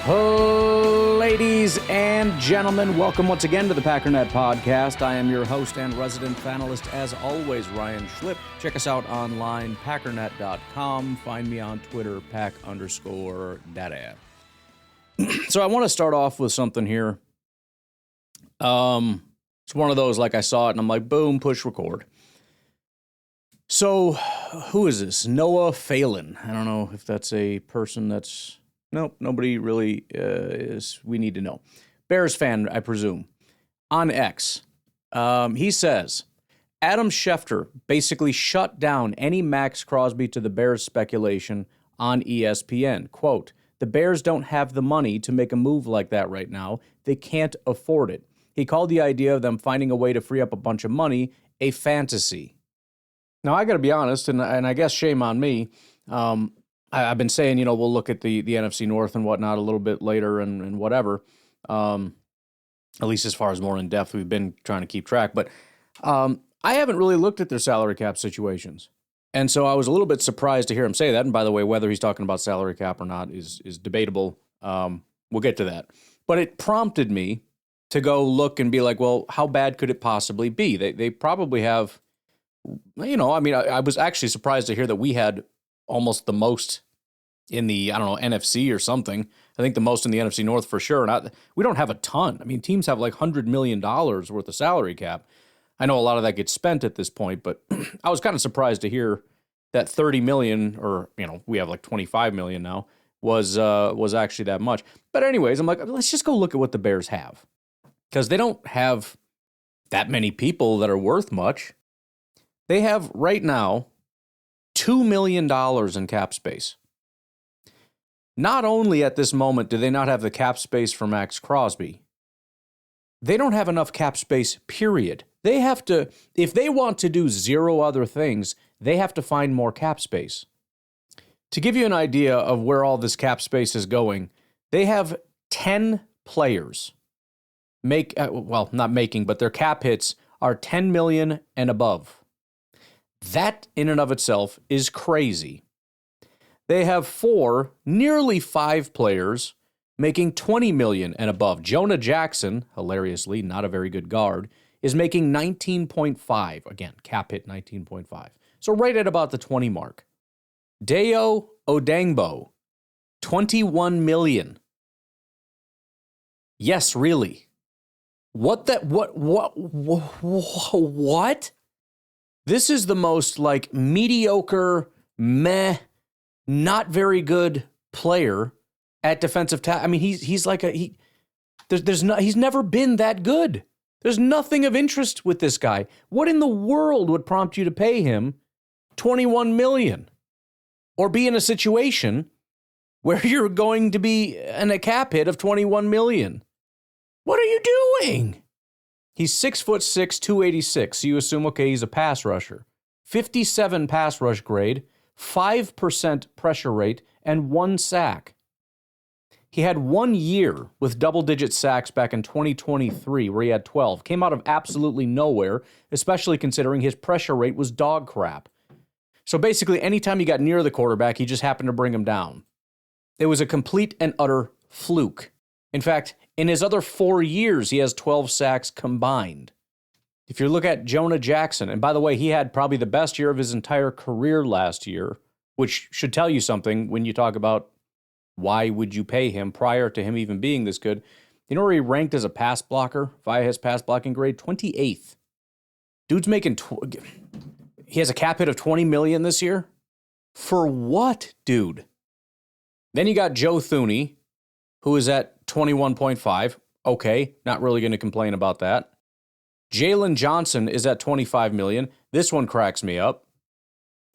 Ladies and gentlemen, welcome once again to the Packernet podcast. I am your host and resident panelist, as always, Ryan Schlip. Check us out online, packernet.com. Find me on Twitter, pack_data. So I want to start off with something here. It's one of those, like I saw it, and I'm like, boom, push record. So, who is this? Noah Phelan. I don't know if that's a person that's... Nope, nobody really is. We need to know. Bears fan, I presume. On X, he says, Adam Schefter basically shut down any Max Crosby to the Bears speculation on ESPN. Quote, the Bears don't have the money to make a move like that right now. They can't afford it. He called the idea of them finding a way to free up a bunch of money a fantasy. Now, I got to be honest, and I guess shame on me. I've been saying, we'll look at the NFC North and whatnot a little bit later and whatever, at least as far as more in depth we've been trying to keep track. But I haven't really looked at their salary cap situations. And so I was a little bit surprised to hear him say that. And by the way, whether he's talking about salary cap or not is debatable. We'll get to that. But it prompted me to go look and be like, well, how bad could it possibly be? They probably have, I was actually surprised to hear that we had almost the most in the, NFC or something. I think the most in the NFC North for sure. And we don't have a ton. I mean, teams have like $100 million worth of salary cap. I know a lot of that gets spent at this point, but I was kind of surprised to hear that $30 million, or, we have like $25 million now, was actually that much. But anyways, I'm like, let's just go look at what the Bears have. Because they don't have that many people that are worth much. They have right now $2 million in cap space. Not only at this moment do they not have the cap space for Max Crosby, they don't have enough cap space, period. They have to, if they want to do zero other things, they have to find more cap space. To give you an idea of where all this cap space is going, they have 10 players but their cap hits are $10 million and above. That in and of itself is crazy. They have nearly 5 players making $20 million and above. Jonah Jackson, hilariously not a very good guard, is making 19.5. Again, cap hit 19.5. So right at about the 20 mark. Dayo Odangbo, $21 million. Yes, really. What? This is the most mediocre, not very good player at defensive tackle. I mean, he's never been that good. There's nothing of interest with this guy. What in the world would prompt you to pay him $21 million? Or be in a situation where you're going to be in a cap hit of $21 million? What are you doing? He's 6'6", 286. So you assume, okay, he's a pass rusher. 57 pass rush grade, 5% pressure rate, and 1 sack. He had 1 year with double-digit sacks back in 2023, where he had 12. Came out of absolutely nowhere, especially considering his pressure rate was dog crap. So basically, anytime he got near the quarterback, he just happened to bring him down. It was a complete and utter fluke. In fact, in his other 4 years, he has 12 sacks combined. If you look at Jonah Jackson, and by the way, he had probably the best year of his entire career last year, which should tell you something when you talk about why would you pay him prior to him even being this good. You know where he ranked as a pass blocker via his pass blocking grade? 28th. Dude's making... He has a cap hit of $20 million this year? For what, dude? Then you got Joe Thuney, who is at 21.5. Okay, not really going to complain about that. Jalen Johnson is at $25 million. This one cracks me up.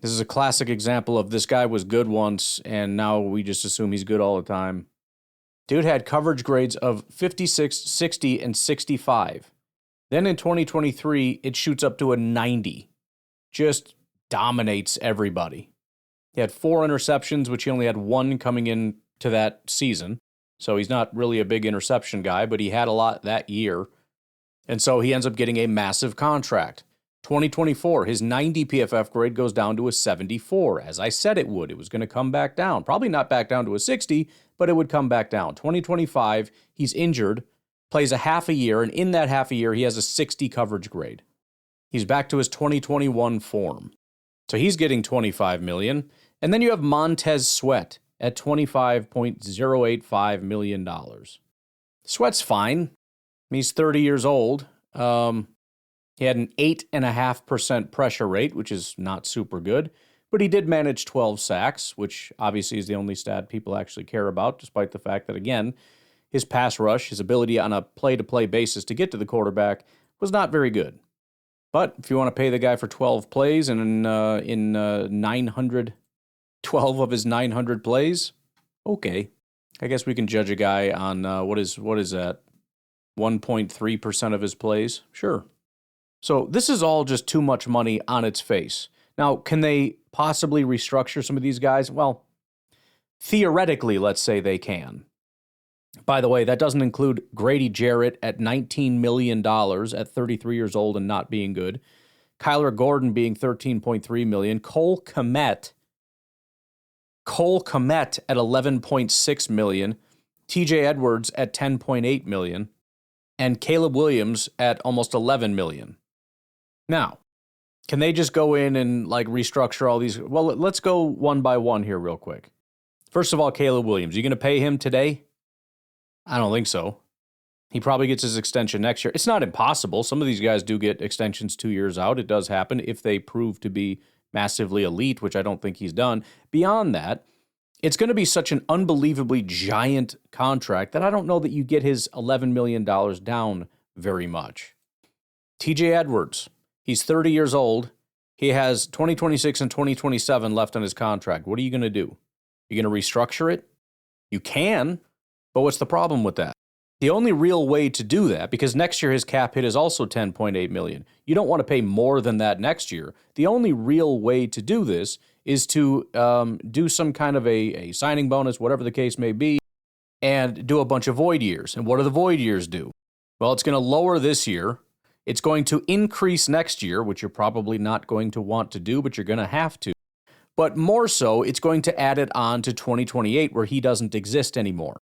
This is a classic example of this guy was good once, and now we just assume he's good all the time. Dude had coverage grades of 56, 60, and 65. Then in 2023, it shoots up to a 90. Just dominates everybody. He had 4 interceptions, which he only had 1 coming in to that season. So he's not really a big interception guy, but he had a lot that year. And so he ends up getting a massive contract. 2024, his 90 PFF grade goes down to a 74. As I said it would. It was going to come back down. Probably not back down to a 60, but it would come back down. 2025, he's injured, plays a half a year, and in that half a year, he has a 60 coverage grade. He's back to his 2021 form. So he's getting $25 million. And then you have Montez Sweat at $25.085 million. Sweat's fine. He's 30 years old. He had an 8.5% pressure rate, which is not super good. But he did manage 12 sacks, which obviously is the only stat people actually care about, despite the fact that, again, his pass rush, his ability on a play-to-play basis to get to the quarterback was not very good. But if you want to pay the guy for 12 plays and in 912 of his 900 plays, okay. I guess we can judge a guy on, what is that, 1.3% of his plays? Sure. So this is all just too much money on its face. Now, can they possibly restructure some of these guys? Well, theoretically, let's say they can. By the way, that doesn't include Grady Jarrett at $19 million at 33 years old and not being good. Kyler Gordon being $13.3 million. Cole Kmet at $11.6 million. TJ Edwards at $10.8 million. And Caleb Williams at almost $11 million. Now, can they just go in and restructure all these? Well, let's go one by one here real quick. First of all, Caleb Williams, you going to pay him today? I don't think so. He probably gets his extension next year. It's not impossible. Some of these guys do get extensions 2 years out. It does happen if they prove to be massively elite, which I don't think he's done. Beyond that, it's going to be such an unbelievably giant contract that I don't know that you get his $11 million down very much. TJ Edwards, he's 30 years old. He has 2026 and 2027 left on his contract. What are you going to do? You're going to restructure it? You can. But what's the problem with that? The only real way to do that, because next year his cap hit is also $10.8 million. You don't want to pay more than that next year. The only real way to do this is to do some kind of a signing bonus, whatever the case may be, and do a bunch of void years. And what do the void years do? Well, it's going to lower this year. It's going to increase next year, which you're probably not going to want to do, but you're going to have to. But more so, it's going to add it on to 2028, where he doesn't exist anymore.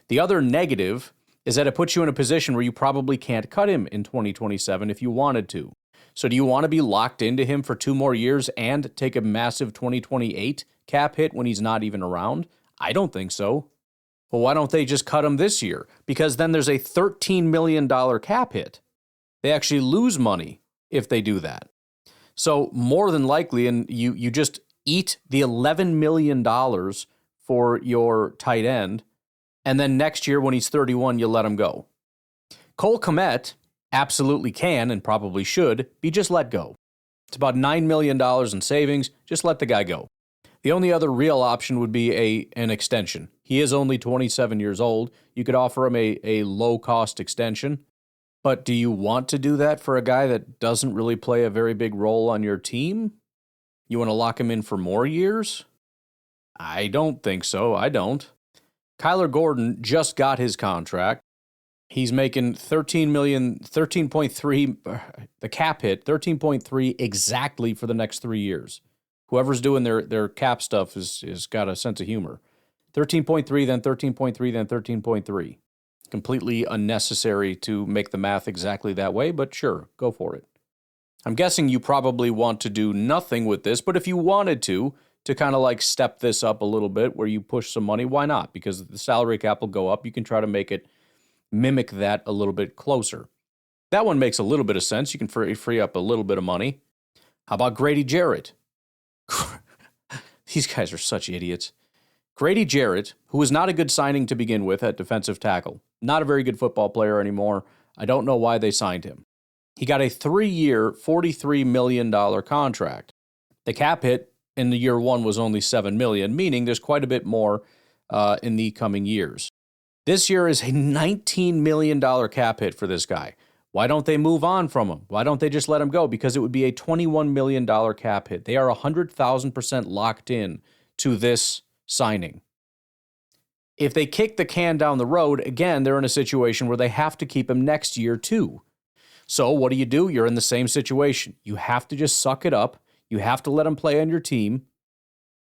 The other negative is that it puts you in a position where you probably can't cut him in 2027 if you wanted to. So do you want to be locked into him for 2 more years and take a massive 2028 cap hit when he's not even around? I don't think so. Well, why don't they just cut him this year? Because then there's a $13 million cap hit. They actually lose money if they do that. So more than likely, and you just eat the $11 million for your tight end, and then next year when he's 31, you let him go. Cole Kmet absolutely can and probably should be just let go. It's about $9 million in savings. Just let the guy go. The only other real option would be an extension. He is only 27 years old. You could offer him a low-cost extension. But do you want to do that for a guy that doesn't really play a very big role on your team? You want to lock him in for more years? I don't think so. I don't. Kyler Gordon just got his contract. He's making $13.3, the cap hit, $13.3 exactly for the next 3 years. Whoever's doing their cap stuff is got a sense of humor. 13.3, then 13.3, then 13.3. Completely unnecessary to make the math exactly that way, but sure, go for it. I'm guessing you probably want to do nothing with this, but if you wanted to kind of step this up a little bit where you push some money, why not? Because the salary cap will go up. You can try to make it mimic that a little bit closer. That one makes a little bit of sense. You can free up a little bit of money. How about Grady Jarrett? These guys are such idiots. Grady Jarrett, who was not a good signing to begin with at defensive tackle, not a very good football player anymore. I don't know why they signed him. He got a 3-year, $43 million contract. The cap hit in the year one was only $7 million, meaning there's quite a bit more in the coming years. This year is a $19 million cap hit for this guy. Why don't they move on from him? Why don't they just let him go? Because it would be a $21 million cap hit. They are 100,000% locked in to this signing. If they kick the can down the road, again, they're in a situation where they have to keep him next year too. So what do? You're in the same situation. You have to just suck it up. You have to let him play on your team.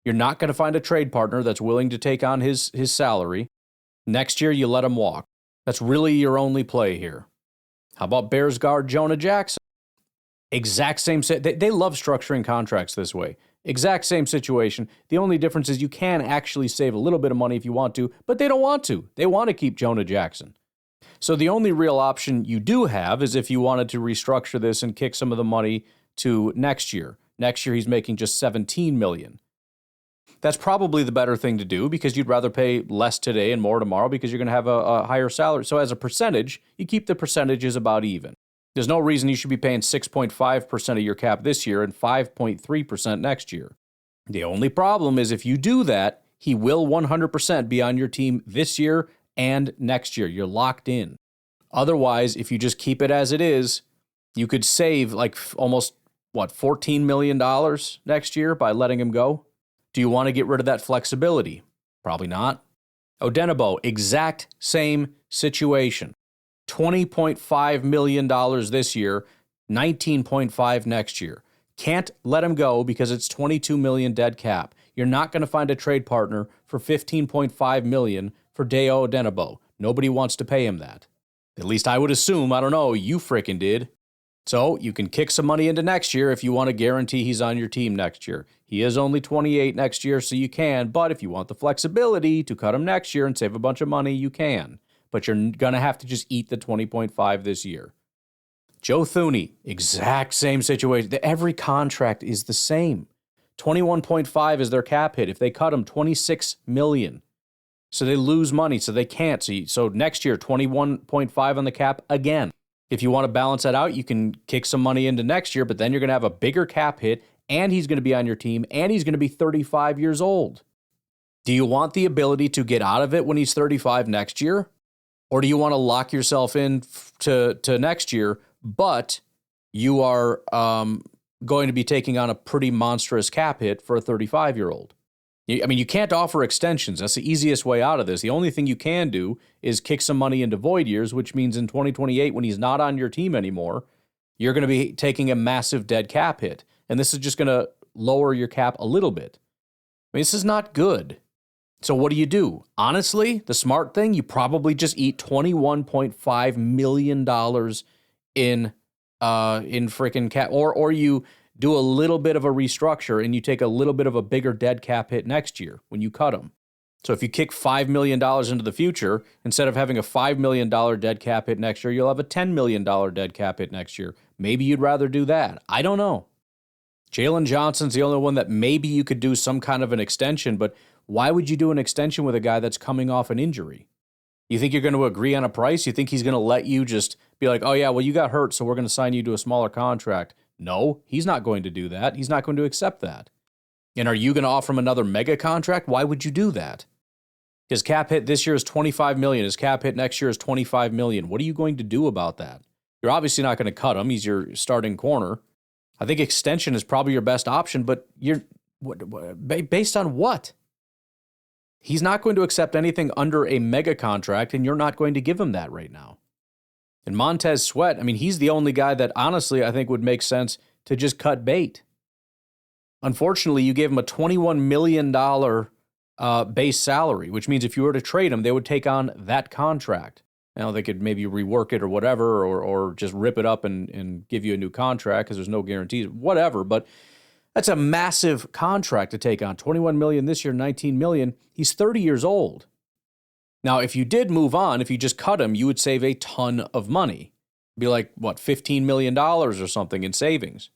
You're not going to find a trade partner that's willing to take on his salary. Next year, you let him walk. That's really your only play here. How about Bears guard Jonah Jackson? Exact same. They love structuring contracts this way. Exact same situation. The only difference is you can actually save a little bit of money if you want to, but they don't want to. They want to keep Jonah Jackson. So the only real option you do have is if you wanted to restructure this and kick some of the money to next year. Next year, he's making just $17 million. That's probably the better thing to do because you'd rather pay less today and more tomorrow because you're going to have a higher salary. So as a percentage, you keep the percentages about even. There's no reason you should be paying 6.5% of your cap this year and 5.3% next year. The only problem is if you do that, he will 100% be on your team this year and next year. You're locked in. Otherwise, if you just keep it as it is, you could save like almost, $14 million next year by letting him go? Do you want to get rid of that flexibility? Probably not. Odenigbo, exact same situation. $20.5 million this year, $19.5 million next year. Can't let him go because it's $22 million dead cap. You're not going to find a trade partner for $15.5 million for Dayo Odenigbo. Nobody wants to pay him that. At least I would assume. I don't know. You frickin' did. So you can kick some money into next year if you want to guarantee he's on your team next year. He is only 28 next year, so you can. But if you want the flexibility to cut him next year and save a bunch of money, you can. But you're going to have to just eat the 20.5 this year. Joe Thuney, exact same situation. Every contract is the same. 21.5 is their cap hit. If they cut him, 26 million. So they lose money, so they can't. So next year, 21.5 on the cap again. If you want to balance that out, you can kick some money into next year, but then you're going to have a bigger cap hit, and he's going to be on your team, and he's going to be 35 years old. Do you want the ability to get out of it when he's 35 next year? Or do you want to lock yourself in to next year, but you are going to be taking on a pretty monstrous cap hit for a 35-year-old? I mean, you can't offer extensions. That's the easiest way out of this. The only thing you can do is kick some money into void years, which means in 2028, when he's not on your team anymore, you're going to be taking a massive dead cap hit. And this is just going to lower your cap a little bit. I mean, this is not good. So what do? Honestly, the smart thing, you probably just eat $21.5 million in freaking cap, or you do a little bit of a restructure and you take a little bit of a bigger dead cap hit next year when you cut them. So if you kick $5 million into the future, instead of having a $5 million dead cap hit next year, you'll have a $10 million dead cap hit next year. Maybe you'd rather do that. I don't know. Jalen Johnson's the only one that maybe you could do some kind of an extension, but why would you do an extension with a guy that's coming off an injury? You think you're going to agree on a price? You think he's going to let you just be like, oh yeah, well you got hurt, so we're going to sign you to a smaller contract? No, he's not going to do that. He's not going to accept that. And are you going to offer him another mega contract? Why would you do that? His cap hit this year is $25 million. His cap hit next year is $25 million. What are you going to do about that? You're obviously not going to cut him. He's your starting corner. I think extension is probably your best option, but based on what? He's not going to accept anything under a mega contract, and you're not going to give him that right now. And Montez Sweat, I mean, he's the only guy that honestly I think would make sense to just cut bait. Unfortunately, you gave him a $21 million base salary, which means if you were to trade him, they would take on that contract. Now, they could maybe rework it or whatever, or just rip it up and give you a new contract because there's no guarantees, whatever. But that's a massive contract to take on. $21 million this year, $19 million. He's 30 years old. Now, if you did move on, if you just cut him, you would save a ton of money. It'd be like, $15 million or something in savings.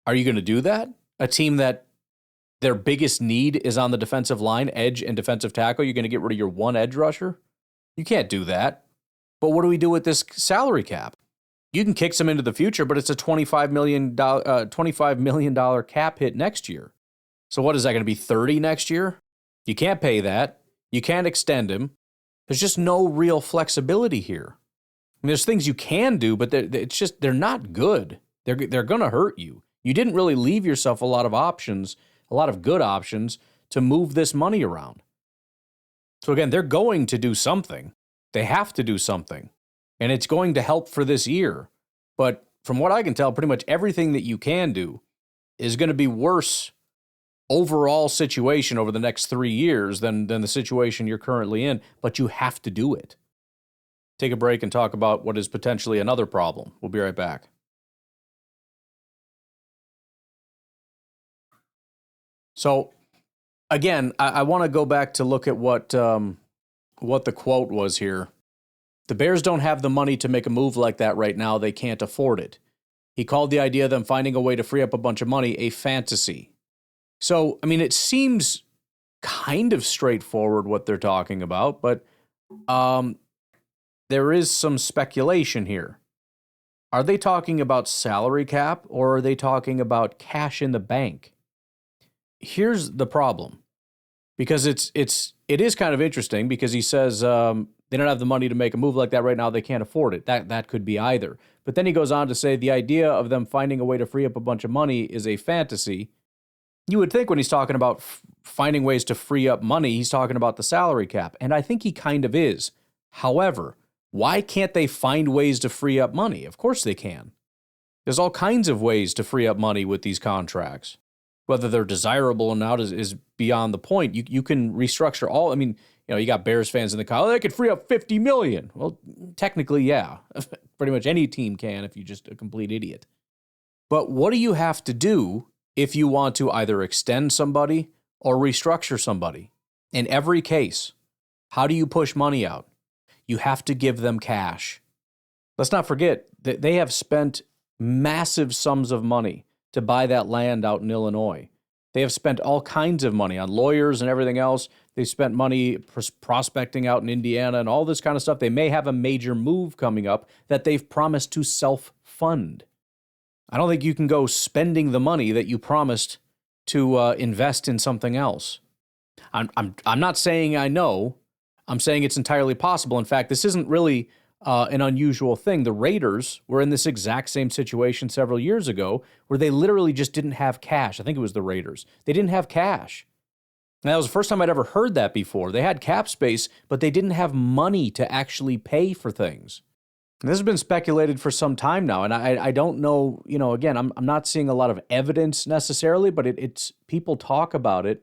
Are you going to do that? A team that their biggest need is on the defensive line, edge and defensive tackle, you're going to get rid of your one edge rusher? You can't do that. But what do we do with this salary cap? You can kick some into the future, but it's a $25 million cap hit next year. So what is that going to be, 30 next year? You can't pay that. You can't extend him. There's just no real flexibility here. I mean, there's things you can do, but they're not good. They're going to hurt you. You didn't really leave yourself a lot of options, a lot of good options to move this money around. So again, they're going to do something. They have to do something. And it's going to help for this year. But from what I can tell, pretty much everything that you can do is going to be worse overall situation over the next 3 years than the situation you're currently in, but you have to do it. Take a break and talk about what is potentially another problem. We'll be right back. So, again, I want to go back to look at what the quote was here. The Bears don't have the money to make a move like that right now. They can't afford it. He called the idea of them finding a way to free up a bunch of money a fantasy. So, I mean, it seems kind of straightforward what they're talking about, but there is some speculation here. Are they talking about salary cap or are they talking about cash in the bank? Here's the problem, because it is kind of interesting because he says they don't have the money to make a move like that right now. They can't afford it. That could be either. But then he goes on to say the idea of them finding a way to free up a bunch of money is a fantasy. You would think when he's talking about finding ways to free up money, he's talking about the salary cap. And I think he kind of is. However, why can't they find ways to free up money? Of course they can. There's all kinds of ways to free up money with these contracts. Whether they're desirable or not is beyond the point. You can restructure all. I mean, you got Bears fans in the car. They could free up $50 million. Well, technically, yeah. Pretty much any team can if you're just a complete idiot. But what do you have to do if you want to either extend somebody or restructure somebody? In every case, how do you push money out? You have to give them cash. Let's not forget that they have spent massive sums of money to buy that land out in Illinois. They have spent all kinds of money on lawyers and everything else. They've spent money prospecting out in Indiana and all this kind of stuff. They may have a major move coming up that they've promised to self-fund. I don't think you can go spending the money that you promised to invest in something else. I'm not saying I know. I'm saying it's entirely possible. In fact, this isn't really an unusual thing. The Raiders were in this exact same situation several years ago where they literally just didn't have cash. I think it was the Raiders. They didn't have cash. And that was the first time I'd ever heard that before. They had cap space, but they didn't have money to actually pay for things. And this has been speculated for some time now, and I don't know, again, I'm not seeing a lot of evidence necessarily, but it's people talk about it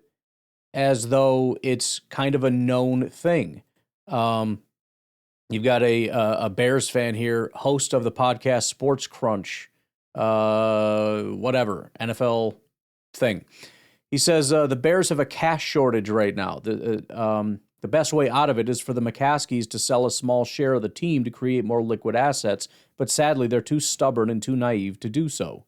as though it's kind of a known thing. You've got a Bears fan here, host of the podcast Sports Crunch, whatever, NFL thing. He says the Bears have a cash shortage right now. The best way out of it is for the McCaskies to sell a small share of the team to create more liquid assets, but sadly they're too stubborn and too naive to do so.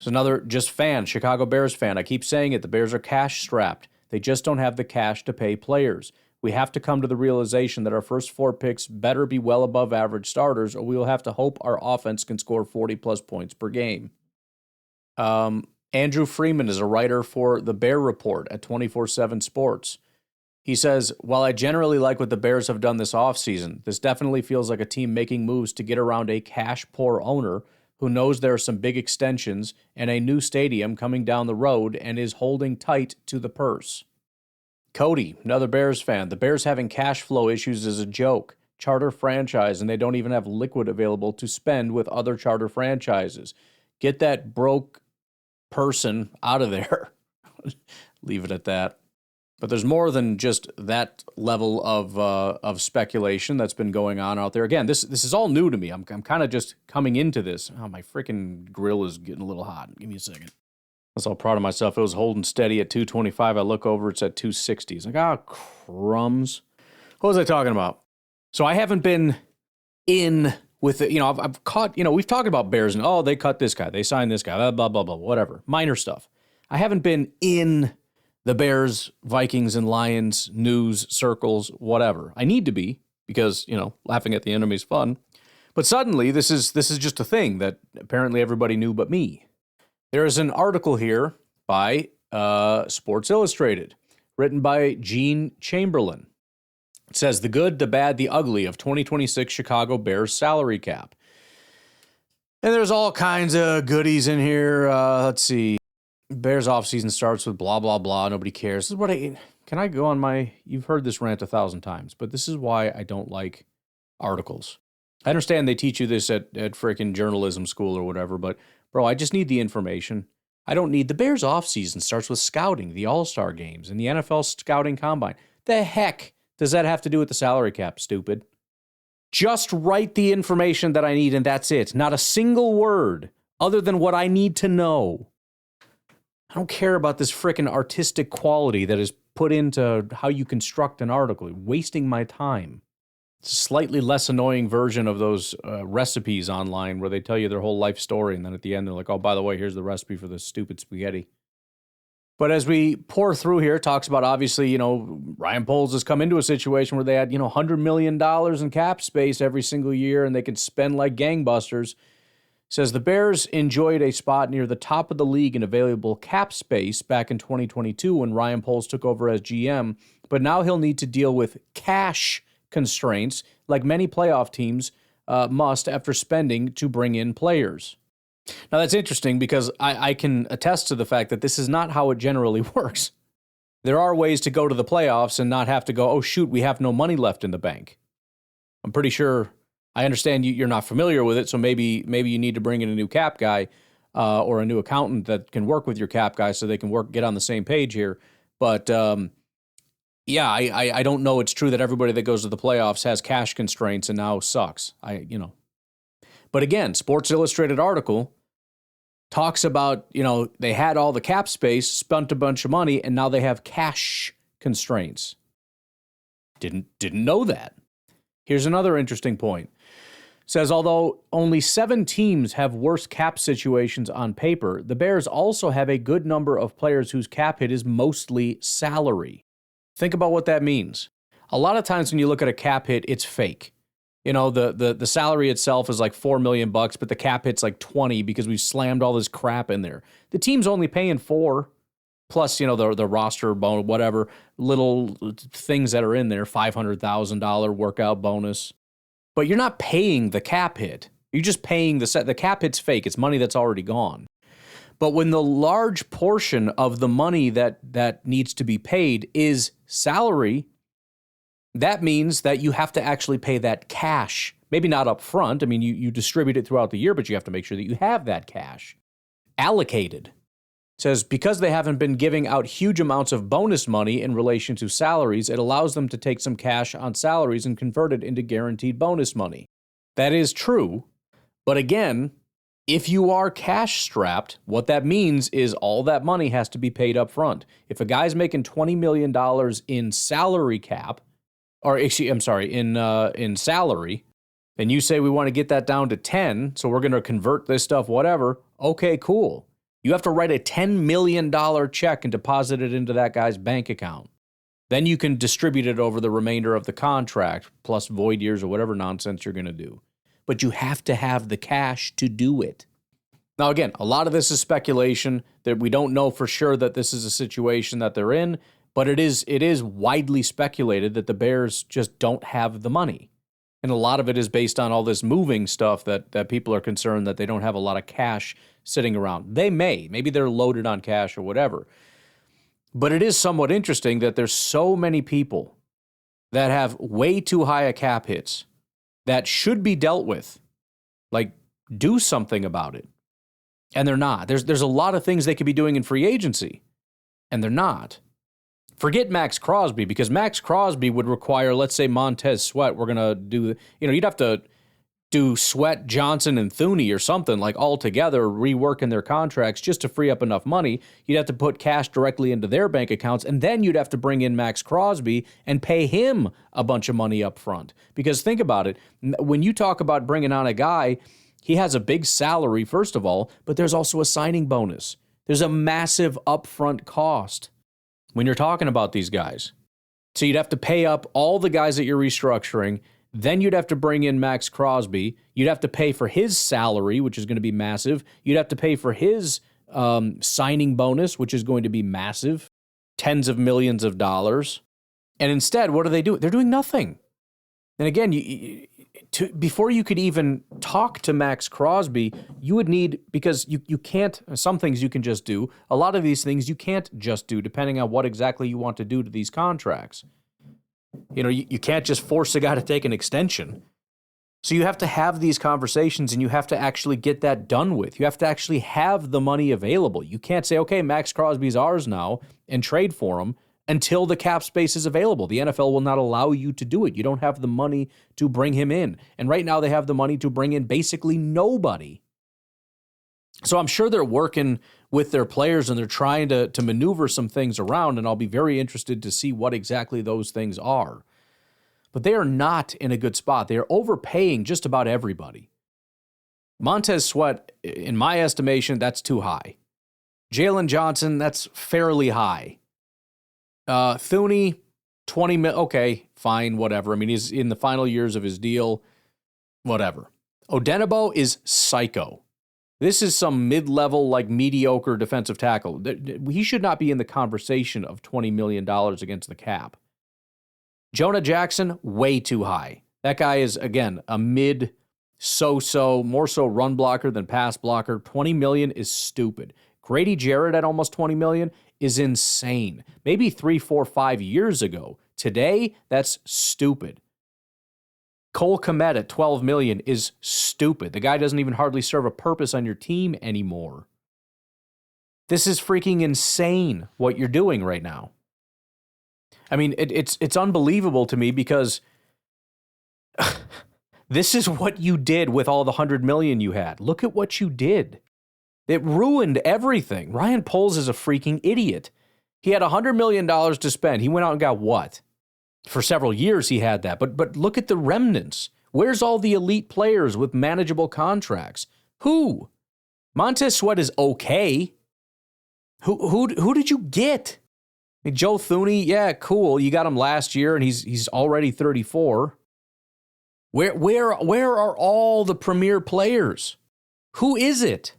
There's another just fan, Chicago Bears fan. I keep saying it, the Bears are cash strapped. They just don't have the cash to pay players. We have to come to the realization that our first 4 picks better be well above average starters, or we will have to hope our offense can score 40-plus points per game. Andrew Freeman is a writer for the Bear Report at 24/7 Sports. He says, while I generally like what the Bears have done this offseason, this definitely feels like a team making moves to get around a cash-poor owner who knows there are some big extensions and a new stadium coming down the road and is holding tight to the purse. Cody, another Bears fan, the Bears having cash flow issues is a joke. Charter franchise, and they don't even have liquid available to spend with other charter franchises. Get that broke person out of there. Leave it at that. But there's more than just that level of speculation that's been going on out there. Again, this is all new to me. I'm kind of just coming into this. Oh, my freaking grill is getting a little hot. Give me a second. I was all proud of myself. It was holding steady at 225. I look over, it's at 260. It's like, crumbs. What was I talking about? So I haven't been in with it. I've caught, we've talked about Bears and, they cut this guy. They signed this guy, blah, blah, blah, whatever. Minor stuff. I haven't been in the Bears, Vikings, and Lions news circles, whatever. I need to be because, laughing at the enemy is fun. But suddenly, this is just a thing that apparently everybody knew but me. There is an article here by Sports Illustrated, written by Gene Chamberlain. It says, the good, the bad, the ugly of 2026 Chicago Bears salary cap. And there's all kinds of goodies in here. Let's see. Bears offseason starts with blah, blah, blah. Nobody cares. This is what can I go on my, you've heard this rant 1,000 times, but this is why I don't like articles. I understand they teach you this at freaking journalism school or whatever, but bro, I just need the information. I don't need the Bears offseason starts with scouting, the All-Star games, and the NFL scouting combine. The heck does that have to do with the salary cap, stupid? Just write the information that I need and that's it. Not a single word other than what I need to know. I don't care about this frickin' artistic quality that is put into how you construct an article. Wasting my time. It's a slightly less annoying version of those recipes online where they tell you their whole life story and then at the end they're like, oh, by the way, here's the recipe for this stupid spaghetti. But as we pour through here, it talks about obviously, Ryan Poles has come into a situation where they had, $100 million in cap space every single year and they could spend like gangbusters. Says the Bears enjoyed a spot near the top of the league in available cap space back in 2022 when Ryan Poles took over as GM, but now he'll need to deal with cash constraints like many playoff teams must after spending to bring in players. Now that's interesting because I can attest to the fact that this is not how it generally works. There are ways to go to the playoffs and not have to go, oh shoot, we have no money left in the bank. I'm pretty sure, I understand you're not familiar with it, so maybe you need to bring in a new cap guy or a new accountant that can work with your cap guy so they can get on the same page here. But yeah, I don't know it's true that everybody that goes to the playoffs has cash constraints and now sucks. But again, Sports Illustrated article talks about, they had all the cap space, spent a bunch of money, and now they have cash constraints. Didn't know that. Here's another interesting point. Says, although only 7 teams have worse cap situations on paper, the Bears also have a good number of players whose cap hit is mostly salary. Think about what that means. A lot of times when you look at a cap hit, it's fake. The salary itself is like $4 million, but the cap hit's like 20 because we've slammed all this crap in there. The team's only paying 4, plus, the roster bonus, whatever, little things that are in there, $500,000 workout bonus. But you're not paying the cap hit. You're just paying the cap hit's fake. It's money that's already gone. But when the large portion of the money that needs to be paid is salary, that means that you have to actually pay that cash. Maybe not up front. I mean, you distribute it throughout the year, but you have to make sure that you have that cash allocated. It says, because they haven't been giving out huge amounts of bonus money in relation to salaries, it allows them to take some cash on salaries and convert it into guaranteed bonus money. That is true. But again, if you are cash strapped, what that means is all that money has to be paid up front. If a guy's making $20 million in salary cap, in salary, and you say we want to get that down to 10, so we're going to convert this stuff, whatever, okay, cool. You have to write a $10 million check and deposit it into that guy's bank account. Then you can distribute it over the remainder of the contract, plus void years or whatever nonsense you're going to do. But you have to have the cash to do it. Now, again, a lot of this is speculation that we don't know for sure that this is a situation that they're in, but it is widely speculated that the Bears just don't have the money. And a lot of it is based on all this moving stuff that people are concerned that they don't have a lot of cash sitting around. Maybe they're loaded on cash or whatever. But it is somewhat interesting that there's so many people that have way too high a cap hits that should be dealt with. Like, do something about it. And they're not. There's a lot of things they could be doing in free agency, and they're not. Forget Max Crosby, because Max Crosby would require, let's say, Montez Sweat. We're going to do, you'd have to do Sweat, Johnson, and Thuney or something, like all together, reworking their contracts just to free up enough money. You'd have to put cash directly into their bank accounts, and then you'd have to bring in Max Crosby and pay him a bunch of money up front. Because think about it, when you talk about bringing on a guy, he has a big salary, first of all, but there's also a signing bonus. There's a massive upfront cost when you're talking about these guys. So you'd have to pay up all the guys that you're restructuring. Then you'd have to bring in Max Crosby. You'd have to pay for his salary, which is going to be massive. You'd have to pay for his signing bonus, which is going to be massive, tens of millions of dollars. And instead, what are they doing? They're doing nothing. And again, before you could even talk to Max Crosby, you would need, because you can't, some things you can just do. A lot of these things you can't just do, depending on what exactly you want to do to these contracts. You can't just force a guy to take an extension. So you have to have these conversations and you have to actually get that done with. You have to actually have the money available. You can't say, okay, Max Crosby's ours now and trade for him until the cap space is available. The NFL will not allow you to do it. You don't have the money to bring him in. And right now they have the money to bring in basically nobody. So I'm sure they're working with their players and they're trying to maneuver some things around, and I'll be very interested to see what exactly those things are. But they are not in a good spot. They are overpaying just about everybody. Montez Sweat, in my estimation, that's too high. Jalen Johnson, that's fairly high. Thuney, 20 million, okay, fine, whatever. I mean, he's in the final years of his deal, whatever. Odenigbo is psycho. This is some mid-level, like mediocre defensive tackle. He should not be in the conversation of $20 million against the cap. Jonah Jackson, way too high. That guy is, again, a mid so-so, more so run blocker than pass blocker. $20 million is stupid. Grady Jarrett at almost $20 million is insane. Maybe 3, 4, 5 years ago. Today, that's stupid. Cole Kmet at $12 million is stupid. The guy doesn't even hardly serve a purpose on your team anymore. This is freaking insane what you're doing right now. I mean, it's unbelievable to me because this is what you did with all the $100 million you had. Look at what you did. It ruined everything. Ryan Poles is a freaking idiot. He had $100 million to spend. He went out and got what? For several years he had that. But look at the remnants. Where's all the elite players with manageable contracts? Who? Montez Sweat is okay. Who did you get? I mean, Joe Thuney, yeah, cool. You got him last year and he's already 34. Where are all the premier players? Who is it?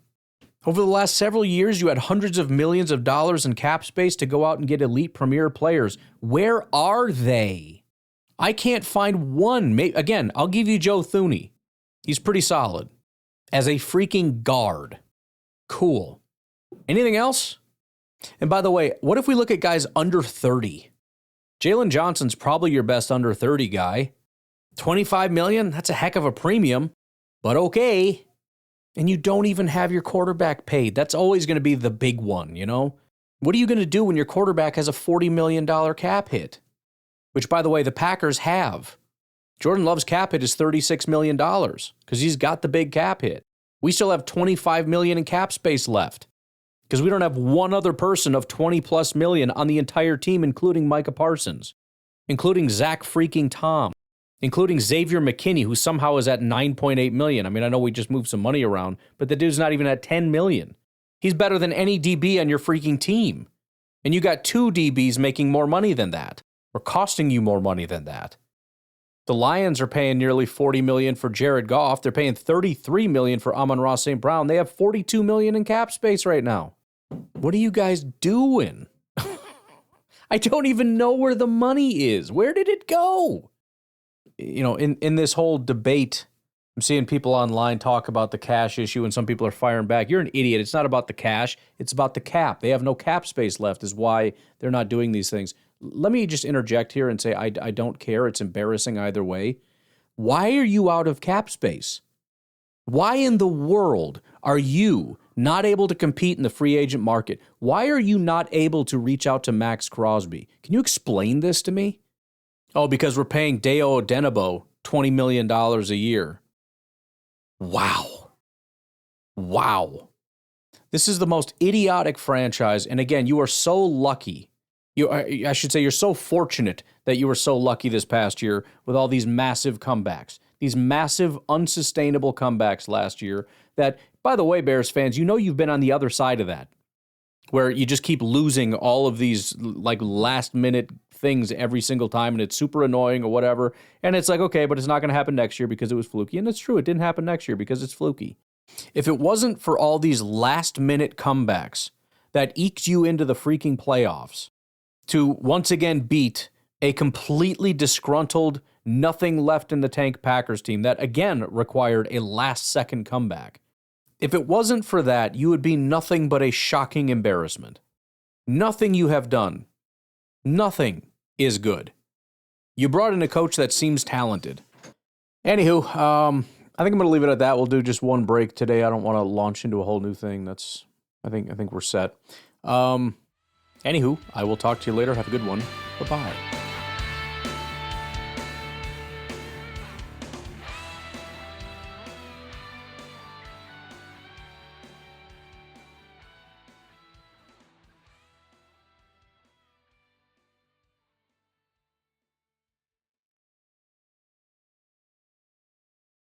Over the last several years, you had hundreds of millions of dollars in cap space to go out and get elite premier players. Where are they? I can't find one. Again, I'll give you Joe Thuney. He's pretty solid. As a freaking guard. Cool. Anything else? And by the way, what if we look at guys under 30? Jalen Johnson's probably your best under 30 guy. $25 million? That's a heck of a premium, but okay. And you don't even have your quarterback paid. That's always going to be the big one, you know? What are you going to do when your quarterback has a $40 million cap hit? Which, by the way, the Packers have. Jordan Love's cap hit is $36 million because he's got the big cap hit. We still have $25 million in cap space left because we don't have one other person of 20 plus million on the entire team, including Micah Parsons, including Zach freaking Tom, including Xavier McKinney, who somehow is at $9.8 million. I mean, I know we just moved some money around, but the dude's not even at $10 million. He's better than any DB on your freaking team. And you got 2 DBs making more money than that, or costing you more money than that. The Lions are paying nearly $40 million for Jared Goff. They're paying $33 million for Amon-Ra St. Brown. They have $42 million in cap space right now. What are you guys doing? I don't even know where the money is. Where did it go? You know, in this whole debate, I'm seeing people online talk about the cash issue, and some people are firing back. You're an idiot. It's not about the cash. It's about the cap. They have no cap space left is why they're not doing these things. Let me just interject here and say I don't care. It's embarrassing either way. Why are you out of cap space? Why in the world are you not able to compete in the free agent market? Why are you not able to reach out to Max Crosby? Can you explain this to me? Oh, because we're paying Deo Odenigbo $20 million a year. Wow. Wow. This is the most idiotic franchise. And again, you are so lucky. I should say you're so fortunate that you were so lucky this past year with all these massive comebacks. These massive, unsustainable comebacks last year that, by the way, Bears fans, you know you've been on the other side of that, where you just keep losing all of these like last-minute things every single time, and it's super annoying or whatever. And it's like, okay, but it's not going to happen next year because it was fluky. And it's true, it didn't happen next year because it's fluky. If it wasn't for all these last-minute comebacks that eked you into the freaking playoffs to once again beat a completely disgruntled, nothing left in the tank Packers team that, again, required a last-second comeback. If it wasn't for that, you would be nothing but a shocking embarrassment. Nothing you have done, nothing is good. You brought in a coach that seems talented. Anywho, I think I'm gonna leave it at that. We'll do just one break today. I don't want to launch into a whole new thing. I think we're set. Anywho, I will talk to you later. Have a good one. Bye-bye.